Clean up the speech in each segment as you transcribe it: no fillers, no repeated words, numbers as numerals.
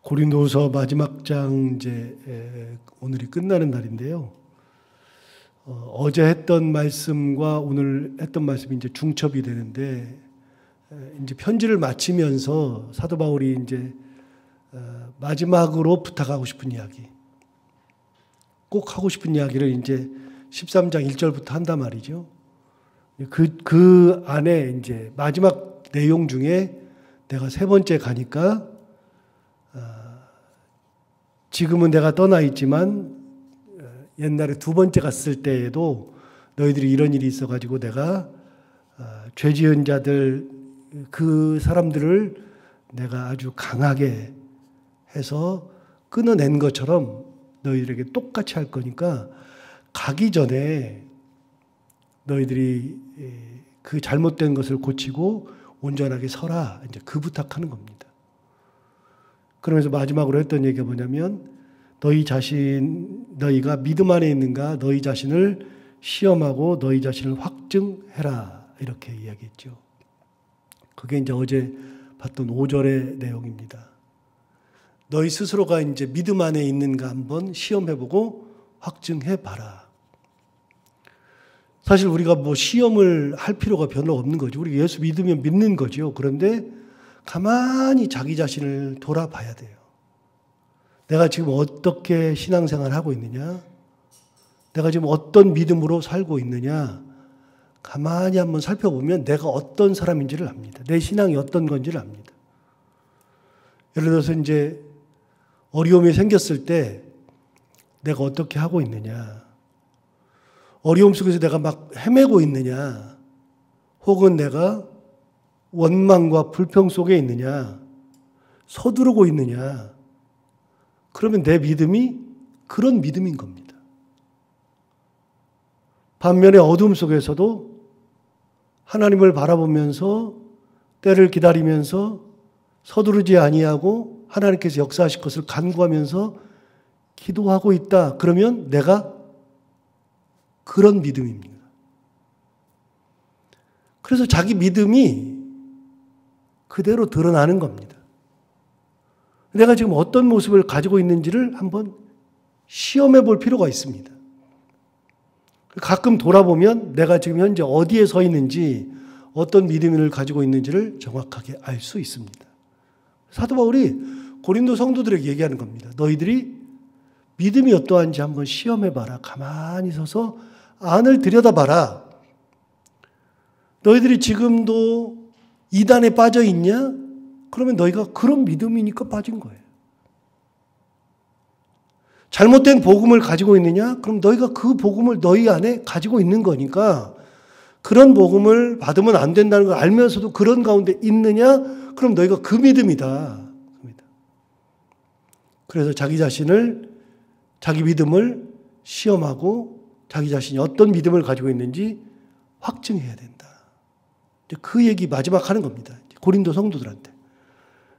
고린도후서 마지막 장 이제 오늘이 끝나는 날인데요. 어제 했던 말씀과 오늘 했던 말씀이 이제 중첩이 되는데 이제 편지를 마치면서 사도 바울이 이제 마지막으로 부탁하고 싶은 이야기, 꼭 하고 싶은 이야기를 이제 13장 1절부터 한단 말이죠. 그 안에 이제 마지막 내용 중에 내가 세 번째 가니까 지금은 내가 떠나 있지만 옛날에 두 번째 갔을 때에도 너희들이 이런 일이 있어가지고 내가 죄 지은 자들 그 사람들을 내가 아주 강하게 해서 끊어낸 것처럼 너희들에게 똑같이 할 거니까 가기 전에 너희들이 그 잘못된 것을 고치고 온전하게 서라. 이제 그 부탁하는 겁니다. 그러면서 마지막으로 했던 얘기가 뭐냐면 너희가 믿음 안에 있는가 너희 자신을 시험하고 너희 자신을 확증해라. 이렇게 이야기했죠. 그게 이제 어제 봤던 5절의 내용입니다. 너희 스스로가 이제 믿음 안에 있는가 한번 시험해보고 확증해봐라. 사실 우리가 뭐 시험을 할 필요가 별로 없는 거죠. 우리가 예수 믿으면 믿는 거죠. 그런데 가만히 자기 자신을 돌아봐야 돼요. 내가 지금 어떻게 신앙생활을 하고 있느냐? 내가 지금 어떤 믿음으로 살고 있느냐? 가만히 한번 살펴보면 내가 어떤 사람인지를 압니다. 내 신앙이 어떤 건지를 압니다. 예를 들어서 이제 어려움이 생겼을 때 내가 어떻게 하고 있느냐? 어려움 속에서 내가 막 헤매고 있느냐? 혹은 내가 원망과 불평 속에 있느냐? 서두르고 있느냐? 그러면 내 믿음이 그런 믿음인 겁니다. 반면에 어둠 속에서도 하나님을 바라보면서 때를 기다리면서 서두르지 아니하고 하나님께서 역사하실 것을 간구하면서 기도하고 있다. 그러면 내가 그런 믿음입니다. 그래서 자기 믿음이 그대로 드러나는 겁니다. 내가 지금 어떤 모습을 가지고 있는지를 한번 시험해 볼 필요가 있습니다. 가끔 돌아보면 내가 지금 현재 어디에 서 있는지 어떤 믿음을 가지고 있는지를 정확하게 알 수 있습니다. 사도 바울이 고린도 성도들에게 얘기하는 겁니다. 너희들이 믿음이 어떠한지 한번 시험해 봐라. 가만히 서서 안을 들여다봐라. 너희들이 지금도 이단에 빠져 있냐? 그러면 너희가 그런 믿음이니까 빠진 거예요. 잘못된 복음을 가지고 있느냐? 그럼 너희가 그 복음을 너희 안에 가지고 있는 거니까 그런 복음을 받으면 안 된다는 걸 알면서도 그런 가운데 있느냐? 그럼 너희가 그 믿음이다. 그래서 자기 믿음을 시험하고 자기 자신이 어떤 믿음을 가지고 있는지 확증해야 된다. 그 얘기 마지막 하는 겁니다. 고린도 성도들한테.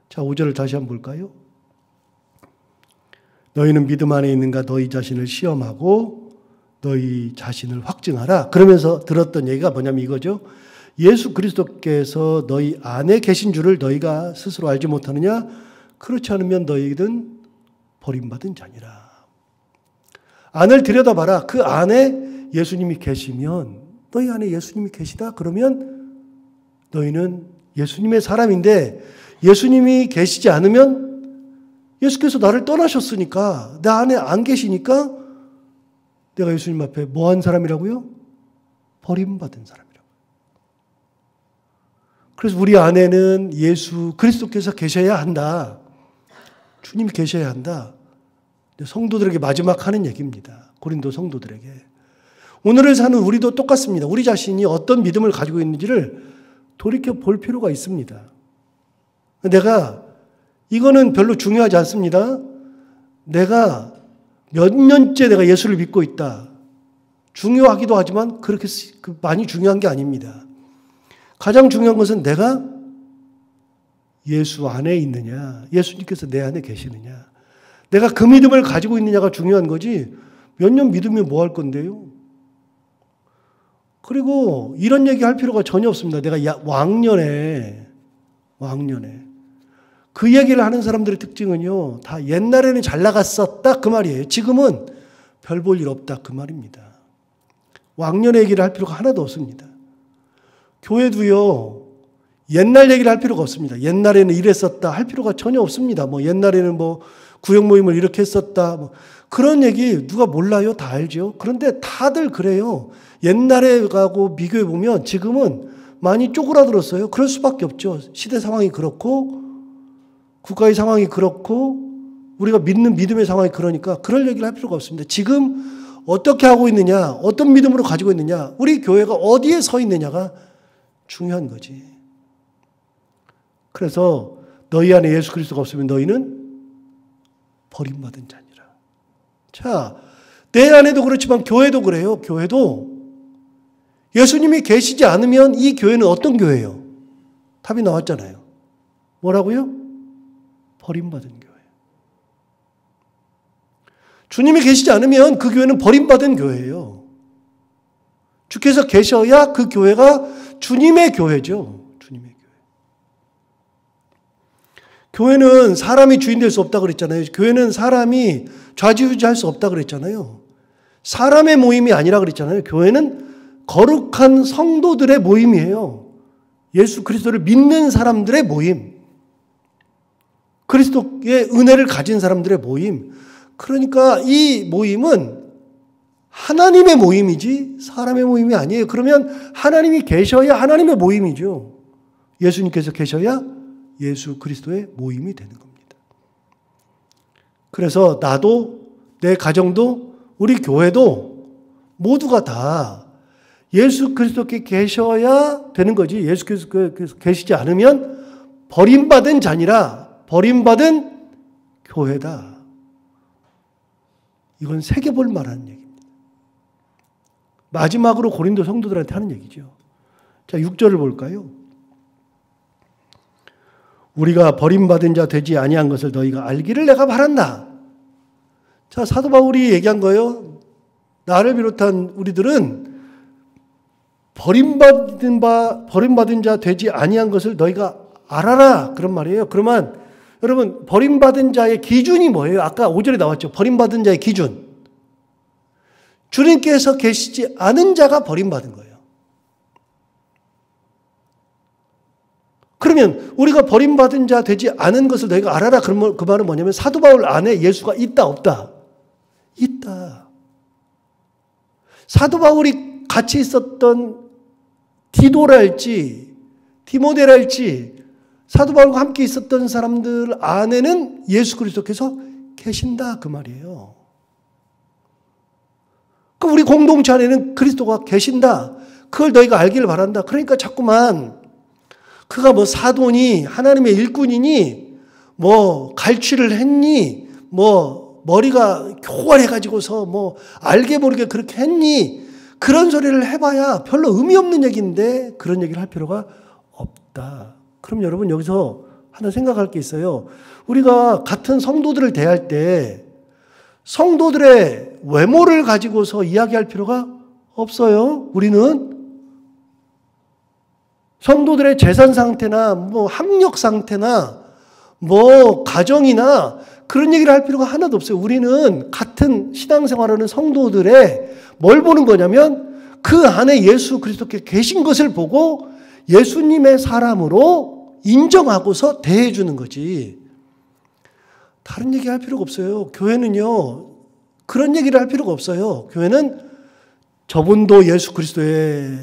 자, 5절을 다시 한번 볼까요? 너희는 믿음 안에 있는가 너희 자신을 시험하고 너희 자신을 확증하라. 그러면서 들었던 얘기가 뭐냐면 이거죠. 예수 그리스도께서 너희 안에 계신 줄을 너희가 스스로 알지 못하느냐? 그렇지 않으면 너희는 버림받은 자니라. 안을 들여다봐라. 그 안에 예수님이 계시면 너희 안에 예수님이 계시다? 그러면 너희는 예수님의 사람인데 예수님이 계시지 않으면 예수께서 나를 떠나셨으니까 내 안에 안 계시니까 내가 예수님 앞에 뭐한 사람이라고요? 버림받은 사람이라고요. 그래서 우리 안에는 예수 그리스도께서 계셔야 한다. 주님이 계셔야 한다. 성도들에게 마지막 하는 얘기입니다. 고린도 성도들에게. 오늘을 사는 우리도 똑같습니다. 우리 자신이 어떤 믿음을 가지고 있는지를 돌이켜 볼 필요가 있습니다. 내가 이거는 별로 중요하지 않습니다. 내가 몇 년째 내가 예수를 믿고 있다. 중요하기도 하지만 그렇게 많이 중요한 게 아닙니다. 가장 중요한 것은 내가 예수 안에 있느냐, 예수님께서 내 안에 계시느냐, 내가 그 믿음을 가지고 있느냐가 중요한 거지 몇 년 믿으면 뭐 할 건데요? 그리고 이런 얘기 할 필요가 전혀 없습니다. 내가 왕년에 그 얘기를 하는 사람들의 특징은요, 다 옛날에는 잘 나갔었다 그 말이에요. 지금은 별 볼 일 없다 그 말입니다. 왕년의 얘기를 할 필요가 하나도 없습니다. 교회도요, 옛날 얘기를 할 필요가 없습니다. 옛날에는 이랬었다 할 필요가 전혀 없습니다. 뭐 옛날에는 뭐 구역 모임을 이렇게 했었다, 뭐 그런 얘기 누가 몰라요? 다 알죠. 그런데 다들 그래요. 옛날에 가고 비교해 보면 지금은 많이 쪼그라들었어요. 그럴 수밖에 없죠. 시대 상황이 그렇고 국가의 상황이 그렇고 우리가 믿는 믿음의 상황이 그러니까 그럴 얘기를 할 필요가 없습니다. 지금 어떻게 하고 있느냐, 어떤 믿음으로 가지고 있느냐, 우리 교회가 어디에 서 있느냐가 중요한 거지. 그래서 너희 안에 예수 그리스도가 없으면 너희는 버림받은 자니라. 자, 내 안에도 그렇지만 교회도 그래요. 교회도 예수님이 계시지 않으면 이 교회는 어떤 교회예요? 답이 나왔잖아요. 뭐라고요? 버림받은 교회. 주님이 계시지 않으면 그 교회는 버림받은 교회예요. 주께서 계셔야 그 교회가 주님의 교회죠. 주님의 교회. 교회는 사람이 주인 될 수 없다 그랬잖아요. 교회는 사람이 좌지우지할 수 없다 그랬잖아요. 사람의 모임이 아니라 그랬잖아요. 교회는 거룩한 성도들의 모임이에요. 예수 그리스도를 믿는 사람들의 모임. 그리스도의 은혜를 가진 사람들의 모임. 그러니까 이 모임은 하나님의 모임이지 사람의 모임이 아니에요. 그러면 하나님이 계셔야 하나님의 모임이죠. 예수님께서 계셔야 예수 그리스도의 모임이 되는 겁니다. 그래서 나도 내 가정도 우리 교회도 모두가 다 예수 그리스도께 계셔야 되는 거지. 예수 그리스도께서 계시지 않으면 버림받은 자니라 버림받은 교회다. 이건 새겨볼 만한 얘기입니다. 마지막으로 고린도 성도들한테 하는 얘기죠. 자, 6절을 볼까요? 우리가 버림받은 자 되지 아니한 것을 너희가 알기를 내가 바란다. 자, 사도 바울이 얘기한 거예요. 나를 비롯한 우리들은 버림받은 자 되지 아니한 것을 너희가 알아라. 그런 말이에요. 그러면 여러분 버림받은 자의 기준이 뭐예요? 아까 5절에 나왔죠. 버림받은 자의 기준. 주님께서 계시지 않은 자가 버림받은 거예요. 그러면 우리가 버림받은 자 되지 않은 것을 너희가 알아라. 그러면 그 말은 뭐냐면 사도 바울 안에 예수가 있다 없다? 있다. 사도 바울이 같이 있었던 디도랄지 디모데랄지 사도 바울과 함께 있었던 사람들 안에는 예수 그리스도께서 계신다 그 말이에요. 그럼 우리 공동체 안에는 그리스도가 계신다. 그걸 너희가 알기를 바란다. 그러니까 자꾸만 그가 뭐 사도니 하나님의 일꾼이니 뭐 갈취를 했니 뭐 머리가 교활해가지고서 뭐 알게 모르게 그렇게 했니 그런 소리를 해봐야 별로 의미 없는 얘기인데 그런 얘기를 할 필요가 없다. 그럼 여러분 여기서 하나 생각할 게 있어요. 우리가 같은 성도들을 대할 때 성도들의 외모를 가지고서 이야기할 필요가 없어요. 우리는 성도들의 재산 상태나 뭐 학력 상태나 뭐 가정이나 그런 얘기를 할 필요가 하나도 없어요. 우리는 같은 신앙생활하는 성도들의 뭘 보는 거냐면 그 안에 예수 그리스도께 계신 것을 보고 예수님의 사람으로 인정하고서 대해주는 거지. 다른 얘기 할 필요가 없어요. 교회는요, 그런 얘기를 할 필요가 없어요. 교회는 저분도 예수 그리스도의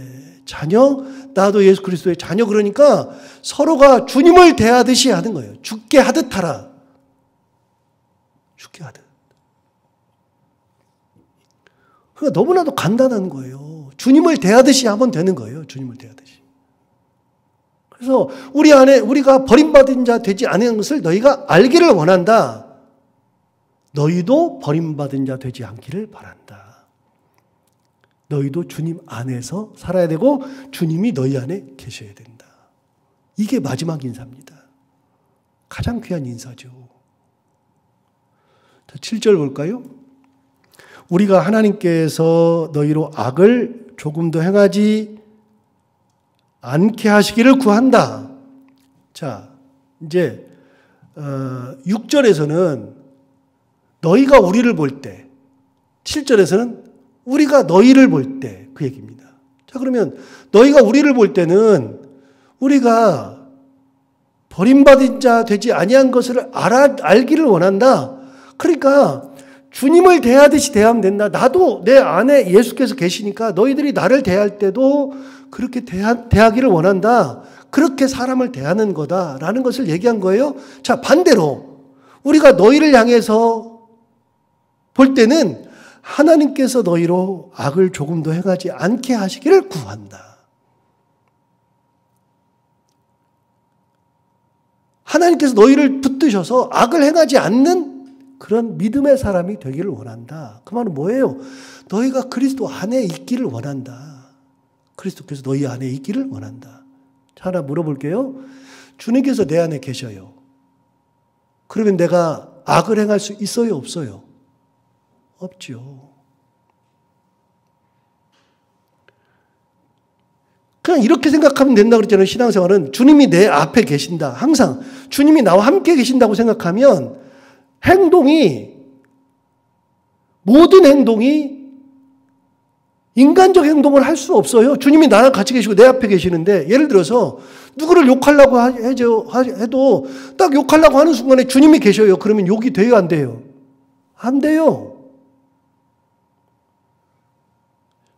자녀, 나도 예수 그리스도의 자녀. 그러니까 서로가 주님을 대하듯이 하는 거예요. 죽게 하듯 하라. 죽게 하듯. 그러니까 너무나도 간단한 거예요. 주님을 대하듯이 하면 되는 거예요. 주님을 대하듯이. 그래서 우리 안에 우리가 버림받은 자 되지 않은 것을 너희가 알기를 원한다. 너희도 버림받은 자 되지 않기를 바란다. 너희도 주님 안에서 살아야 되고 주님이 너희 안에 계셔야 된다. 이게 마지막 인사입니다. 가장 귀한 인사죠. 자, 7절 볼까요? 우리가 하나님께서 너희로 악을 조금 더 행하지 않게 하시기를 구한다. 자, 이제 6절에서는 너희가 우리를 볼 때, 7절에서는 우리가 너희를 볼 때 그 얘기입니다. 자, 그러면 너희가 우리를 볼 때는 우리가 버림받은 자 되지 아니한 것을 알기를 원한다. 그러니까 주님을 대하듯이 대하면 된다. 나도 내 안에 예수께서 계시니까 너희들이 나를 대할 때도 그렇게 대하기를 원한다. 그렇게 사람을 대하는 거다라는 것을 얘기한 거예요. 자, 반대로 우리가 너희를 향해서 볼 때는 하나님께서 너희로 악을 조금도 행하지 않게 하시기를 구한다. 하나님께서 너희를 붙드셔서 악을 행하지 않는 그런 믿음의 사람이 되기를 원한다. 그 말은 뭐예요? 너희가 그리스도 안에 있기를 원한다. 그리스도께서 너희 안에 있기를 원한다. 자, 하나 물어볼게요. 주님께서 내 안에 계셔요. 그러면 내가 악을 행할 수 있어요? 없어요? 없죠. 그냥 이렇게 생각하면 된다고 그랬잖아요. 신앙생활은 주님이 내 앞에 계신다. 항상 주님이 나와 함께 계신다고 생각하면 모든 행동이 인간적 행동을 할 수 없어요. 주님이 나랑 같이 계시고 내 앞에 계시는데, 예를 들어서 누구를 욕하려고 해도 딱 욕하려고 하는 순간에 주님이 계셔요. 그러면 욕이 돼요? 안 돼요? 안 돼요.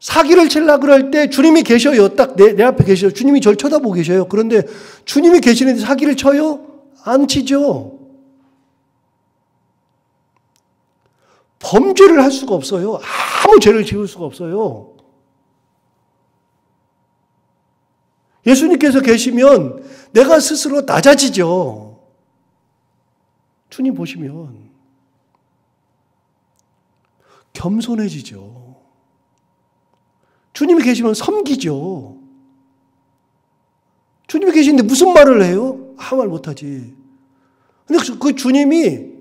사기를 치려고 그럴 때 주님이 계셔요. 딱 내 앞에 계셔요. 주님이 저를 쳐다보고 계셔요. 그런데 주님이 계시는데 사기를 쳐요? 안 치죠. 범죄를 할 수가 없어요. 아무 죄를 지을 수가 없어요. 예수님께서 계시면 내가 스스로 낮아지죠. 주님 보시면 겸손해지죠. 주님이 계시면 섬기죠. 주님이 계시는데 무슨 말을 해요? 아무 말 못하지. 근데 그 주님이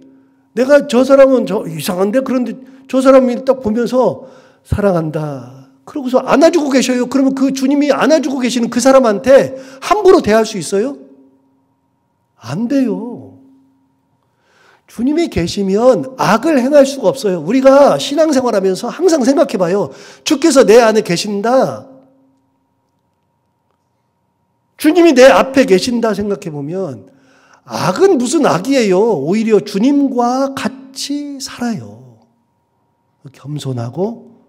내가 저 사람은 이상한데, 그런데 저 사람이 딱 보면서 사랑한다. 그러고서 안아주고 계셔요. 그러면 그 주님이 안아주고 계시는 그 사람한테 함부로 대할 수 있어요? 안 돼요. 주님이 계시면 악을 행할 수가 없어요. 우리가 신앙생활하면서 항상 생각해 봐요. 주께서 내 안에 계신다. 주님이 내 앞에 계신다 생각해 보면 악은 무슨 악이에요. 오히려 주님과 같이 살아요. 겸손하고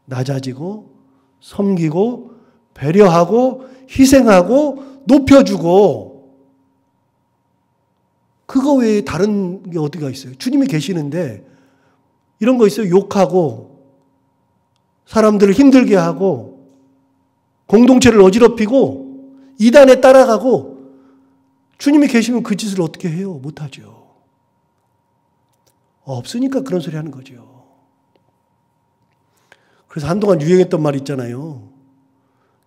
낮아지고 섬기고 배려하고 희생하고 높여주고, 그거 외에 다른 게 어디가 있어요? 주님이 계시는데 이런 거 있어요? 욕하고 사람들을 힘들게 하고 공동체를 어지럽히고 이단에 따라가고, 주님이 계시면 그 짓을 어떻게 해요? 못하죠. 없으니까 그런 소리 하는 거죠. 그래서 한동안 유행했던 말 있잖아요.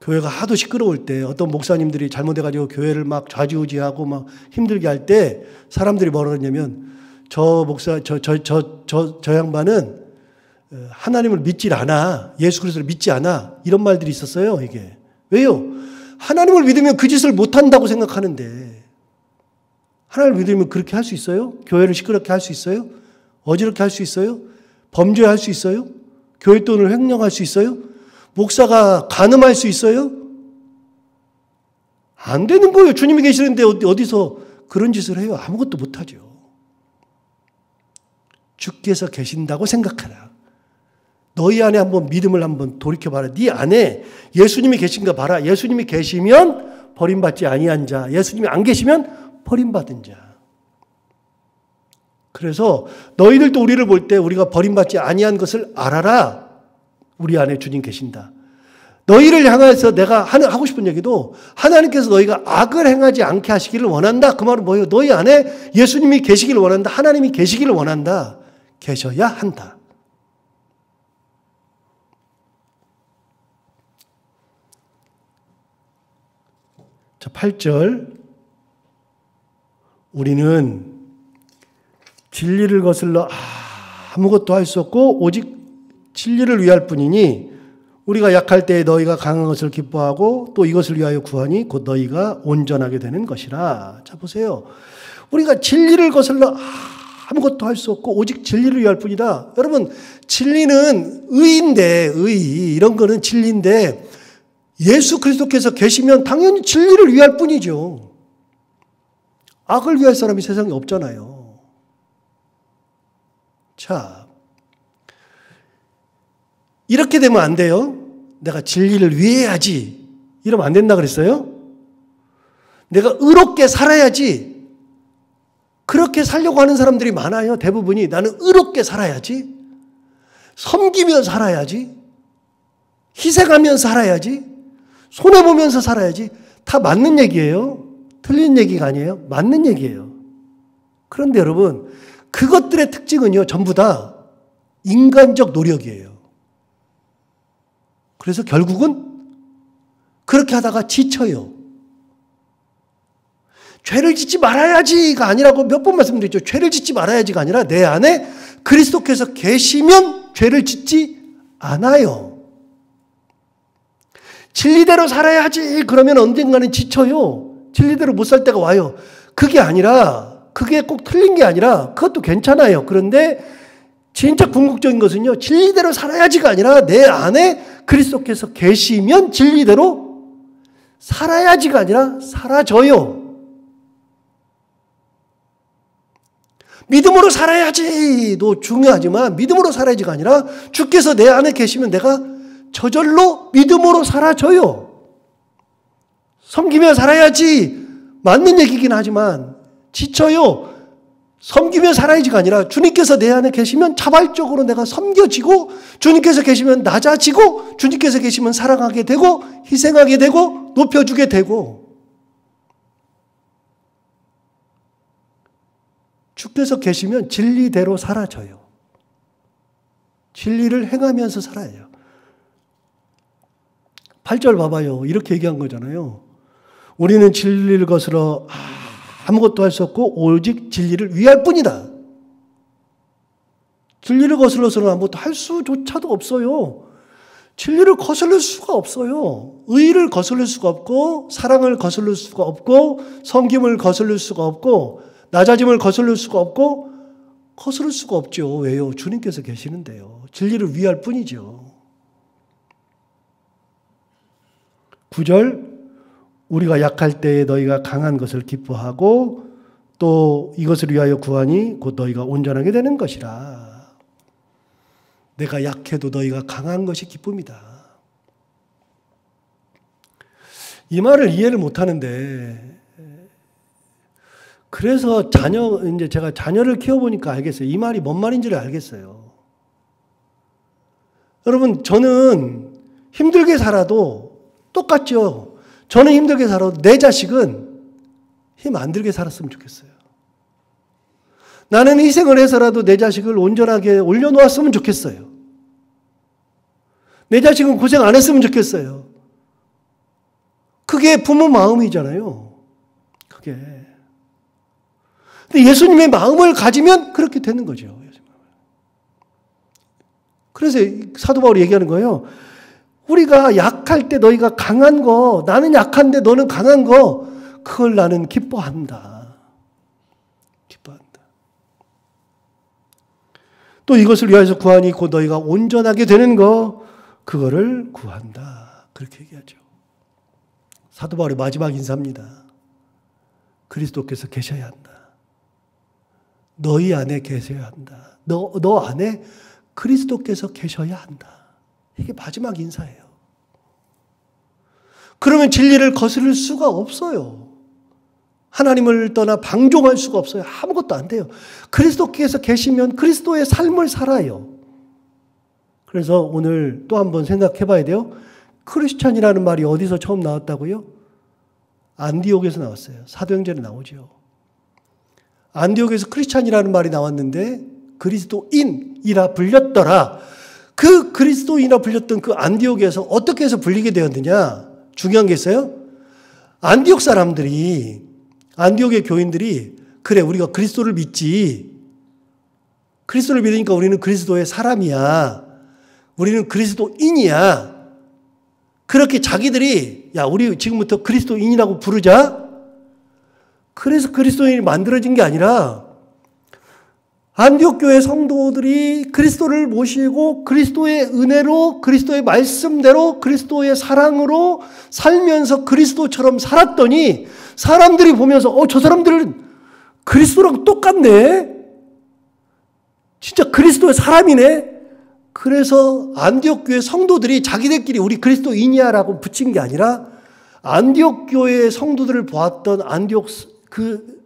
교회가 하도 시끄러울 때 어떤 목사님들이 잘못해가지고 교회를 막 좌지우지하고 막 힘들게 할 때 사람들이 뭐라 그러냐면, 저 양반은 하나님을 믿질 않아. 예수 그리스도를 믿지 않아. 이런 말들이 있었어요, 이게. 왜요? 하나님을 믿으면 그 짓을 못한다고 생각하는데, 하나님을 믿으면 그렇게 할 수 있어요? 교회를 시끄럽게 할 수 있어요? 어지럽게 할 수 있어요? 범죄할 수 있어요? 교회 돈을 횡령할 수 있어요? 목사가 간음할 수 있어요? 안 되는 거예요. 주님이 계시는데 어디서 그런 짓을 해요? 아무것도 못하죠. 주께서 계신다고 생각하라. 너희 안에 한번 믿음을 한번 돌이켜봐라. 네 안에 예수님이 계신가 봐라. 예수님이 계시면 버림받지 아니한 자, 예수님이 안 계시면 버림받은 자. 그래서 너희들도 우리를 볼 때 우리가 버림받지 아니한 것을 알아라. 우리 안에 주님 계신다. 너희를 향해서 내가 하고 싶은 얘기도, 하나님께서 너희가 악을 행하지 않게 하시기를 원한다. 그 말은 뭐예요? 너희 안에 예수님이 계시기를 원한다. 하나님이 계시기를 원한다. 계셔야 한다. 자, 8절. 우리는 진리를 거슬러 아무것도 할 수 없고 오직 진리를 위할 뿐이니 우리가 약할 때에 너희가 강한 것을 기뻐하고 또 이것을 위하여 구하니 곧 너희가 온전하게 되는 것이라. 자, 보세요. 우리가 진리를 거슬러 아무것도 할 수 없고 오직 진리를 위할 뿐이다. 여러분, 진리는 의인데, 이런 거는 진리인데 예수 그리스도께서 계시면 당연히 진리를 위할 뿐이죠. 악을 위할 사람이 세상에 없잖아요. 자, 이렇게 되면 안 돼요. 내가 진리를 위해야지. 이러면 안 된다 그랬어요? 내가 의롭게 살아야지. 그렇게 살려고 하는 사람들이 많아요. 대부분이 나는 의롭게 살아야지. 섬기며 살아야지. 희생하면서 살아야지. 손해보면서 살아야지. 다 맞는 얘기예요. 틀린 얘기가 아니에요. 맞는 얘기예요. 그런데 여러분, 그것들의 특징은요, 전부 다 인간적 노력이에요. 그래서 결국은 그렇게 하다가 지쳐요. 죄를 짓지 말아야지가 아니라고 몇 번 말씀드렸죠. 죄를 짓지 말아야지가 아니라 내 안에 그리스도께서 계시면 죄를 짓지 않아요. 진리대로 살아야지 그러면 언젠가는 지쳐요. 진리대로 못 살 때가 와요. 그게 아니라, 그게 꼭 틀린 게 아니라 그것도 괜찮아요. 그런데 진짜 궁극적인 것은요, 진리대로 살아야지가 아니라 내 안에 그리스도께서 계시면 진리대로 살아야지가 아니라 사라져요. 믿음으로 살아야지도 중요하지만 믿음으로 살아야지가 아니라 주께서 내 안에 계시면 내가 저절로 믿음으로 사라져요. 섬기며 살아야지 맞는 얘기긴 하지만 지쳐요. 섬기며 살아야지가 아니라 주님께서 내 안에 계시면 자발적으로 내가 섬겨지고 주님께서 계시면 낮아지고 주님께서 계시면 사랑하게 되고 희생하게 되고 높여주게 되고 주께서 계시면 진리대로 사라져요. 진리를 행하면서 살아요. 8절 봐봐요. 이렇게 얘기한 거잖아요. 우리는 진리를 거스러 아무것도 할 수 없고 오직 진리를 위할 뿐이다. 진리를 거슬러서는 아무것도 할 수조차도 없어요. 진리를 거슬릴 수가 없어요. 의를 거슬릴 수가 없고 사랑을 거슬릴 수가 없고 섬김을 거슬릴 수가 없고 낮아짐을 거슬릴 수가 없고 거스를 수가 없죠. 왜요? 주님께서 계시는데요. 진리를 위할 뿐이죠. 9절 우리가 약할 때에 너희가 강한 것을 기뻐하고 또 이것을 위하여 구하니 곧 너희가 온전하게 되는 것이라. 내가 약해도 너희가 강한 것이 기쁨이다. 이 말을 이해를 못하는데 그래서 이제 제가 자녀를 키워보니까 알겠어요. 이 말이 뭔 말인지를 알겠어요. 여러분, 저는 힘들게 살아도 똑같죠. 저는 힘들게 살아도 내 자식은 힘 안 들게 살았으면 좋겠어요. 나는 희생을 해서라도 내 자식을 온전하게 올려놓았으면 좋겠어요. 내 자식은 고생 안 했으면 좋겠어요. 그게 부모 마음이잖아요. 그게. 근데 예수님의 마음을 가지면 그렇게 되는 거죠. 그래서 사도 바울이 얘기하는 거예요. 우리가 약할 때 너희가 강한 거, 나는 약한데 너는 강한 거, 그걸 나는 기뻐한다. 기뻐한다. 또 이것을 위하여서 구하니 곧 너희가 온전하게 되는 거, 그거를 구한다. 그렇게 얘기하죠. 사도 바울의 마지막 인사입니다. 그리스도께서 계셔야 한다. 너희 안에 계셔야 한다. 너 안에 그리스도께서 계셔야 한다. 이게 마지막 인사예요. 그러면 진리를 거스를 수가 없어요. 하나님을 떠나 방종할 수가 없어요. 아무것도 안 돼요. 그리스도께서 계시면 그리스도의 삶을 살아요. 그래서 오늘 또 한번 생각해 봐야 돼요. 크리스찬이라는 말이 어디서 처음 나왔다고요? 안디옥에서 나왔어요. 사도행전에 나오죠. 안디옥에서 크리스찬이라는 말이 나왔는데 그리스도인이라 불렸더라. 그 그리스도인이라 불렸던 그 안디옥에서 어떻게 해서 불리게 되었느냐? 중요한 게 있어요. 안디옥 사람들이, 안디옥의 교인들이 그래 우리가 그리스도를 믿지. 그리스도를 믿으니까 우리는 그리스도의 사람이야. 우리는 그리스도인이야. 그렇게 자기들이 야 우리 지금부터 그리스도인이라고 부르자. 그래서 그리스도인이 만들어진 게 아니라 안디옥 교회 성도들이 그리스도를 모시고 그리스도의 은혜로 그리스도의 말씀대로 그리스도의 사랑으로 살면서 그리스도처럼 살았더니 사람들이 보면서 저 사람들은 그리스도랑 똑같네. 진짜 그리스도의 사람이네. 그래서 안디옥 교회 성도들이 자기들끼리 우리 그리스도인이야라고 붙인 게 아니라 안디옥 교회 성도들을 보았던 안디옥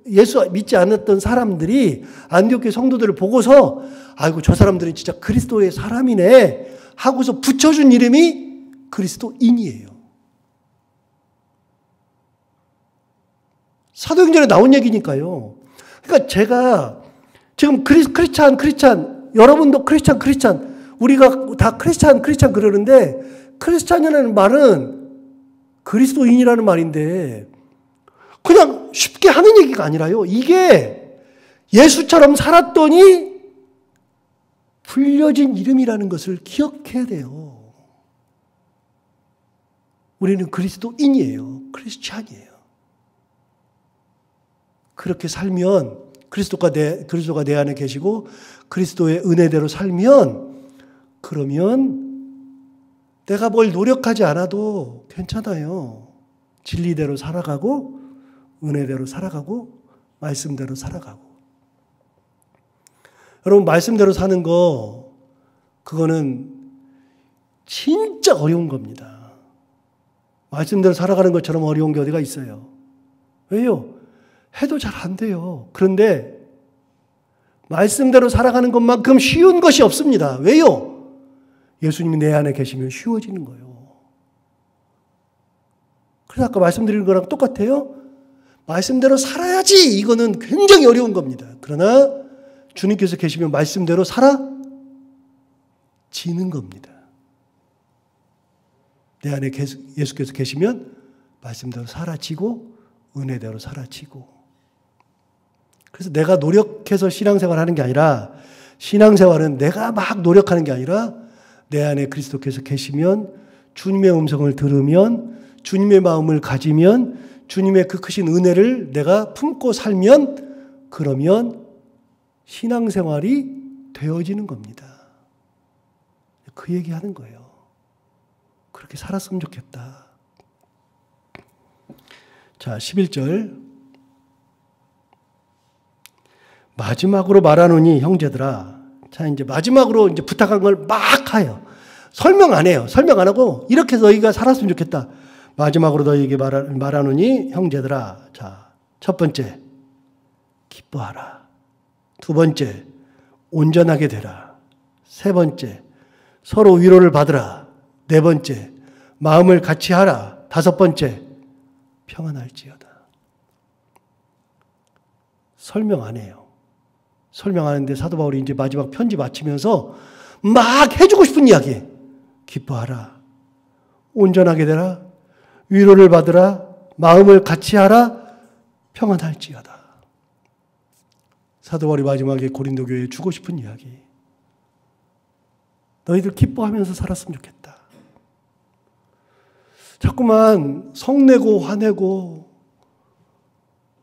예수 믿지 않았던 사람들이 안디옥 교회 성도들을 보고서 아이고 저 사람들은 진짜 그리스도의 사람이네 하고서 붙여준 이름이 그리스도인이에요. 사도행전에 나온 얘기니까요. 그러니까 제가 지금 크리스찬 여러분도 크리스찬 우리가 다 크리스찬 그러는데 크리스찬이라는 말은 그리스도인이라는 말인데 그냥 쉽게 하는 얘기가 아니라요. 이게 예수처럼 살았더니 불려진 이름이라는 것을 기억해야 돼요. 우리는 그리스도인이에요. 크리스찬이에요. 그렇게 살면 그리스도가 내 안에 계시고 그리스도의 은혜대로 살면 그러면 내가 뭘 노력하지 않아도 괜찮아요. 진리대로 살아가고 은혜대로 살아가고 말씀대로 살아가고. 여러분 말씀대로 사는 거 그거는 진짜 어려운 겁니다. 말씀대로 살아가는 것처럼 어려운 게 어디가 있어요. 왜요? 해도 잘 안 돼요. 그런데 말씀대로 살아가는 것만큼 쉬운 것이 없습니다. 왜요? 예수님이 내 안에 계시면 쉬워지는 거예요. 그래서 아까 말씀드린 거랑 똑같아요. 말씀대로 살아야지 이거는 굉장히 어려운 겁니다. 그러나 주님께서 계시면 말씀대로 살아지는 겁니다. 내 안에 예수께서 계시면 말씀대로 사라지고 은혜대로 사라지고. 그래서 내가 노력해서 신앙생활을 하는 게 아니라 신앙생활은 내가 막 노력하는 게 아니라 내 안에 그리스도께서 계시면 주님의 음성을 들으면 주님의 마음을 가지면 주님의 그 크신 은혜를 내가 품고 살면 그러면 신앙생활이 되어지는 겁니다. 그 얘기하는 거예요. 그렇게 살았으면 좋겠다. 자, 11절. 마지막으로 말하노니 형제들아. 자, 이제 마지막으로 이제 부탁한 걸 막 해요. 설명 안 해요. 설명 안 하고 이렇게 너희가 살았으면 좋겠다. 마지막으로 너희에게 말하노니 형제들아. 자, 첫 번째, 기뻐하라. 두 번째, 온전하게 되라. 세 번째, 서로 위로를 받으라. 네 번째, 마음을 같이 하라. 다섯 번째, 평안할지어다. 설명 안 해요. 설명하는데 사도 바울이 이제 마지막 편지 마치면서 막 해주고 싶은 이야기. 기뻐하라. 온전하게 되라. 위로를 받으라. 마음을 같이 하라. 평안할지어다. 사도 바울이 마지막에 고린도 교회에 주고 싶은 이야기. 너희들 기뻐하면서 살았으면 좋겠다. 자꾸만 성내고 화내고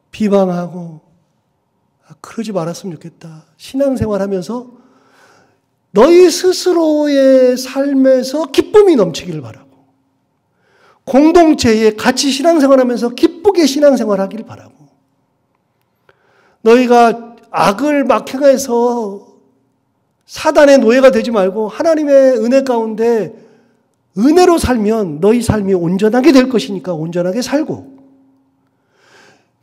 비방하고 그러지 말았으면 좋겠다. 신앙생활 하면서 너희 스스로의 삶에서 기쁨이 넘치기를 바라고 공동체에 같이 신앙생활하면서 기쁘게 신앙생활하기를 바라고 너희가 악을 막 행해서 사단의 노예가 되지 말고 하나님의 은혜 가운데 은혜로 살면 너희 삶이 온전하게 될 것이니까 온전하게 살고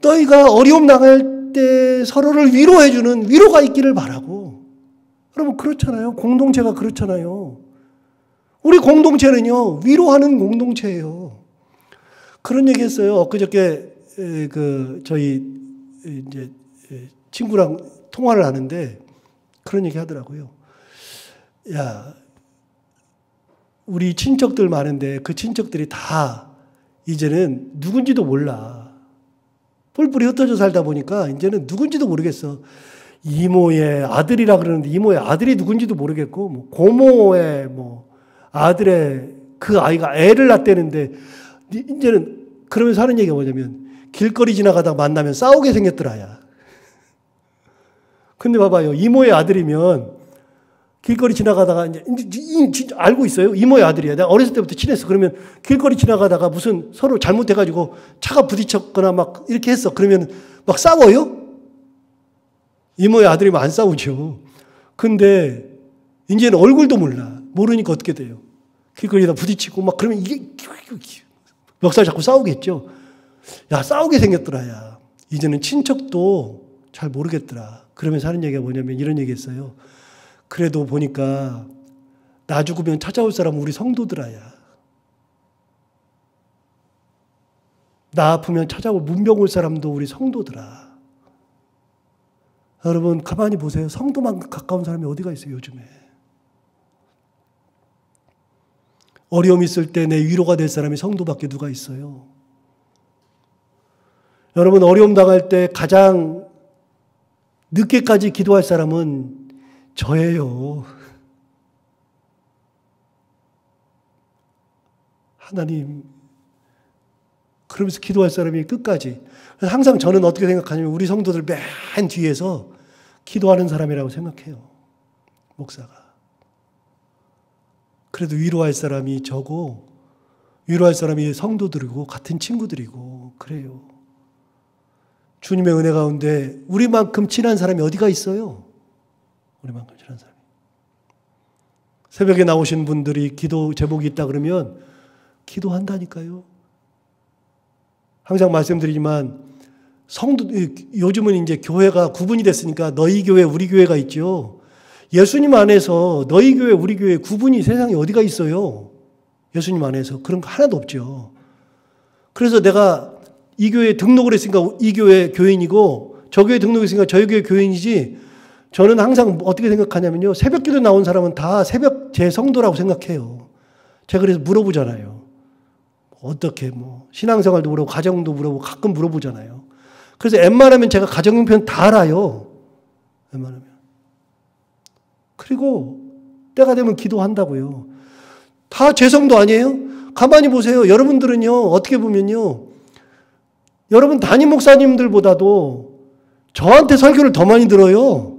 너희가 어려움 당할 때 서로를 위로해주는 위로가 있기를 바라고. 여러분 그렇잖아요. 공동체가 그렇잖아요. 우리 공동체는요 위로하는 공동체예요. 그런 얘기했어요. 엊그저께 저희 이제 친구랑 통화를 하는데 그런 얘기 하더라고요. 야, 우리 친척들 많은데 그 친척들이 다 이제는 누군지도 몰라. 뿔뿔이 흩어져 살다 보니까 이제는 누군지도 모르겠어. 이모의 아들이라 그러는데 이모의 아들이 누군지도 모르겠고, 뭐 고모의 뭐 아들의 그 아이가 애를 낳대는데 이제는 그러면서 하는 얘기가 뭐냐면 길거리 지나가다가 만나면 싸우게 생겼더라야. 근데 봐봐요. 이모의 아들이면 길거리 지나가다가 이제 진짜 알고 있어요. 이모의 아들이야. 내가 어렸을 때부터 친했어. 그러면 길거리 지나가다가 무슨 서로 잘못해가지고 차가 부딪혔거나 막 이렇게 했어. 그러면 막 싸워요? 이모의 아들이면 안 싸우죠. 근데 이제는 얼굴도 몰라. 모르니까 어떻게 돼요? 길거리에다 부딪히고 막 그러면 이게 멱살 잡고 싸우겠죠. 야, 싸우게 생겼더라, 야. 이제는 친척도 잘 모르겠더라. 그러면서 하는 얘기가 뭐냐면 이런 얘기 했어요. 그래도 보니까 나 죽으면 찾아올 사람은 우리 성도더라, 야. 나 아프면 찾아올 문병 올 사람도 우리 성도더라. 여러분 가만히 보세요. 성도만 가까운 사람이 어디가 있어요, 요즘에. 어려움 있을 때 내 위로가 될 사람이 성도밖에 누가 있어요. 여러분 어려움 당할 때 가장 늦게까지 기도할 사람은 저예요. 하나님. 그러면서 기도할 사람이 끝까지. 항상 저는 어떻게 생각하냐면 우리 성도들 맨 뒤에서 기도하는 사람이라고 생각해요. 목사가. 그래도 위로할 사람이 저고 위로할 사람이 성도들이고 같은 친구들이고 그래요. 주님의 은혜 가운데 우리만큼 친한 사람이 어디가 있어요? 우리만큼 친한 사람이. 새벽에 나오신 분들이 기도 제목이 있다 그러면 기도한다니까요. 항상 말씀드리지만 성도 요즘은 이제 교회가 구분이 됐으니까 너희 교회 우리 교회가 있죠. 예수님 안에서 너희 교회 우리 교회 구분이 세상에 어디가 있어요? 예수님 안에서 그런 거 하나도 없죠. 그래서 내가 이 교회에 등록을 했으니까 이 교회 교인이고 저 교회에 등록했으니까 저희 교회 교인이지. 저는 항상 어떻게 생각하냐면요. 새벽기도 나온 사람은 다 새벽 제 성도라고 생각해요. 제가 그래서 물어보잖아요. 어떻게 뭐 신앙생활도 물어보고 가정도 물어보고 가끔 물어보잖아요. 그래서 웬만하면 제가 가정 형편 다 알아요. 웬만하면. 그리고 때가 되면 기도한다고요. 다 제 성도 아니에요? 가만히 보세요. 여러분들은요. 어떻게 보면요. 여러분 담임 목사님들보다도 저한테 설교를 더 많이 들어요.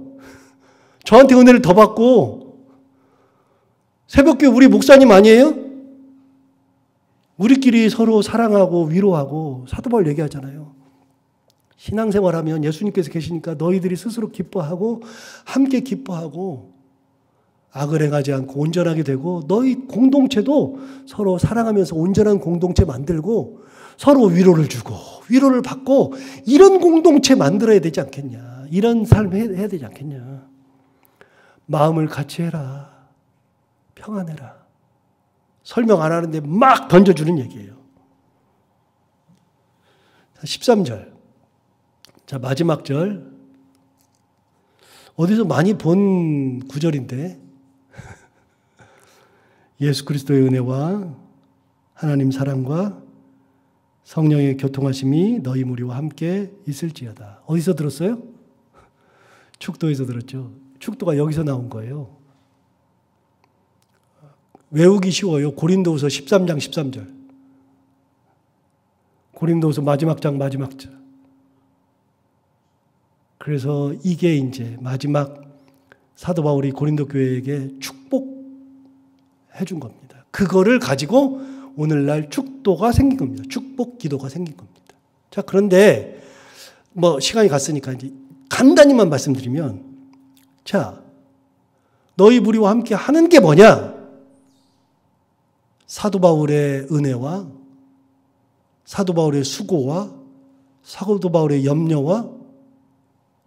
저한테 은혜를 더 받고. 새벽교회 우리 목사님 아니에요? 우리끼리 서로 사랑하고 위로하고 사도 바울 얘기하잖아요. 신앙생활하면 예수님께서 계시니까 너희들이 스스로 기뻐하고 함께 기뻐하고 악을 행하지 않고 온전하게 되고 너희 공동체도 서로 사랑하면서 온전한 공동체 만들고 서로 위로를 주고 위로를 받고 이런 공동체 만들어야 되지 않겠냐. 이런 삶 해야 되지 않겠냐. 마음을 같이 해라. 평안해라. 설명 안 하는데 막 던져주는 얘기예요. 13절. 자, 마지막 절. 어디서 많이 본 구절인데 예수 그리스도의 은혜와 하나님 사랑과 성령의 교통하심이 너희 무리와 함께 있을지어다. 어디서 들었어요? 축도에서 들었죠. 축도가 여기서 나온 거예요. 외우기 쉬워요. 고린도후서 13장 13절. 고린도후서 마지막 장 마지막 절. 그래서 이게 이제 마지막 사도 바울이 고린도 교회에게 축복해 준 겁니다. 그거를 가지고 오늘날 축도가 생긴 겁니다. 축복 기도가 생긴 겁니다. 자, 그런데 뭐 시간이 갔으니까 이제 간단히만 말씀드리면 자, 너희 무리와 함께 하는 게 뭐냐? 사도 바울의 은혜와 사도 바울의 수고와 사도 바울의 염려와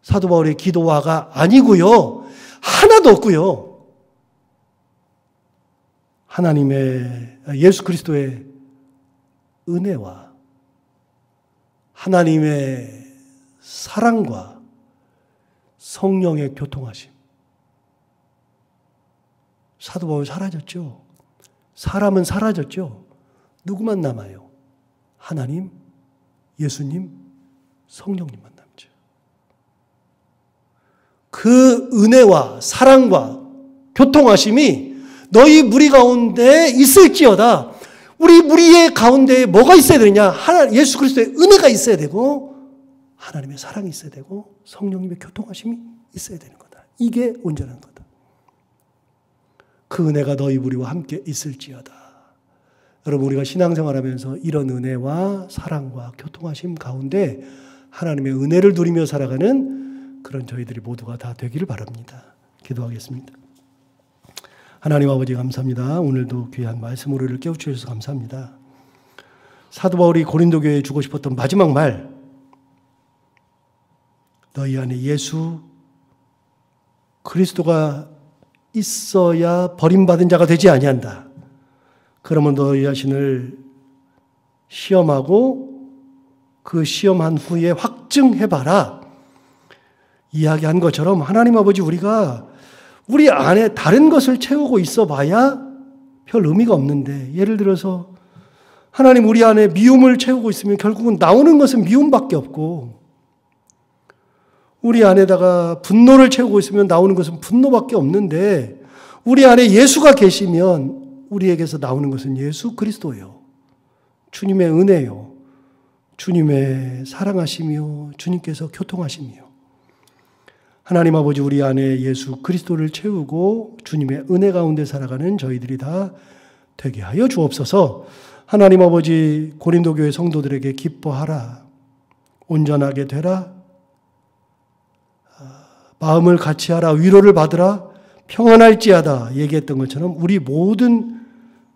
사도 바울의 기도와가 아니고요. 하나도 없고요. 하나님의 예수 그리스도의 은혜와 하나님의 사랑과 성령의 교통하심. 사도 바울 사라졌죠. 사람은 사라졌죠. 누구만 남아요? 하나님, 예수님, 성령님만 남죠. 그 은혜와 사랑과 교통하심이 너희 무리 가운데 있을지어다. 우리 무리의 가운데 뭐가 있어야 되느냐? 예수 그리스도의 은혜가 있어야 되고 하나님의 사랑이 있어야 되고 성령님의 교통하심이 있어야 되는 거다. 이게 온전한 거다. 그 은혜가 너희 무리와 함께 있을지어다. 여러분, 우리가 신앙생활하면서 이런 은혜와 사랑과 교통하심 가운데 하나님의 은혜를 누리며 살아가는 그런 저희들이 모두가 다 되기를 바랍니다. 기도하겠습니다. 하나님 아버지 감사합니다. 오늘도 귀한 말씀으로 우리를 깨우쳐주셔서 감사합니다. 사도 바울이 고린도 교회에 주고 싶었던 마지막 말, 너희 안에 예수 그리스도가 있어야 버림받은 자가 되지 아니한다. 그러면 너희 자신을 시험하고 그 시험한 후에 확증해봐라. 이야기한 것처럼 하나님 아버지, 우리가 우리 안에 다른 것을 채우고 있어 봐야 별 의미가 없는데, 예를 들어서 하나님 우리 안에 미움을 채우고 있으면 결국은 나오는 것은 미움밖에 없고, 우리 안에다가 분노를 채우고 있으면 나오는 것은 분노밖에 없는데, 우리 안에 예수가 계시면 우리에게서 나오는 것은 예수 그리스도예요. 주님의 은혜요. 주님의 사랑하시며 주님께서 교통하시며, 하나님 아버지, 우리 안에 예수 그리스도를 채우고 주님의 은혜 가운데 살아가는 저희들이 다 되게 하여 주옵소서. 하나님 아버지, 고린도 교회 성도들에게 기뻐하라, 온전하게 되라, 마음을 같이 하라, 위로를 받으라, 평안할지어다 얘기했던 것처럼 우리 모든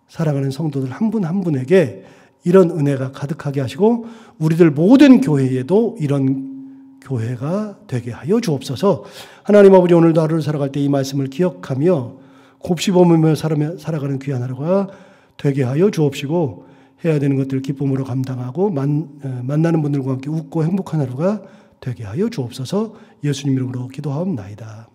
사랑하는 성도들 한 분 한 분에게 이런 은혜가 가득하게 하시고 우리들 모든 교회에도 이런 교회가 되게 하여 주옵소서. 하나님 아버지, 오늘도 하루를 살아갈 때 이 말씀을 기억하며 곱씹어보며 살아가는 귀한 하루가 되게 하여 주옵시고, 해야 되는 것들을 기쁨으로 감당하고 만나는 분들과 함께 웃고 행복한 하루가 되게 하여 주옵소서. 예수님 이름으로 기도하옵나이다.